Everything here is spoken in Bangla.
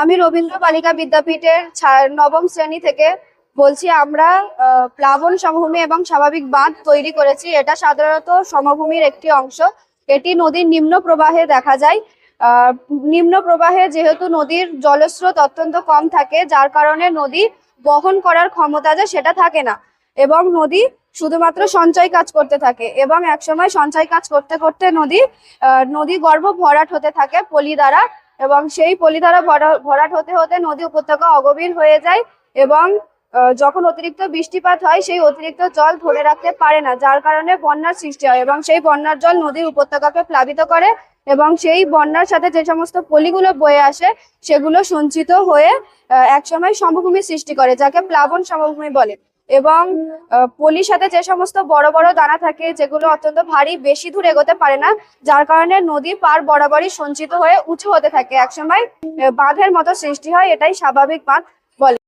আমি রবীন্দ্র বালিকা বিদ্যাপীঠের নবম শ্রেণী থেকে বলছি। আমরা প্লাবন সমভূমি এবং স্বাভাবিক বাঁধ তৈরি করেছি। এটা সাধারণত সমভূমির একটি অংশ। এটি নদীর নিম্ন প্রবাহে দেখা যায়। নিম্ন প্রবাহে যেহেতু নদীর জলস্রোত অত্যন্ত কম থাকে, যার কারণে নদী বহন করার ক্ষমতা যে সেটা থাকে না, এবং নদী শুধুমাত্র সঞ্চয় কাজ করতে থাকে। এবং একসময় সঞ্চয় কাজ করতে করতে নদী গর্ভ ভরাট হতে থাকে পলি দ্বারা, এবং সেই পলি দ্বারা ভরাট হতে হতে নদী উপত্যকা অগভীর হয়ে যায়। এবং যখন অতিরিক্ত বৃষ্টিপাত হয়, সেই অতিরিক্ত জল ধরে রাখতে পারে না, যার কারণে বন্যার সৃষ্টি হয়, এবং সেই বন্যার জল নদীর উপত্যকাকে প্লাবিত করে। এবং সেই বন্যার সাথে যে সমস্ত পলিগুলো বয়ে আসে, সেগুলো সঞ্চিত হয়ে একসময় সমভূমি সৃষ্টি করে, যাকে প্লাবন সমভূমি বলে। এবং পলির সাথে যে সমস্ত বড় বড় দানা থাকে, যেগুলো অত্যন্ত ভারী, বেশি দূর এগোতে পারে না, যার কারণে নদী পার বরাবরই সঞ্চিত হয়ে উঁচু হতে থাকে। একসময় বাঁধের মতো সৃষ্টি হয়, এটাই স্বাভাবিক বাঁধ বলে।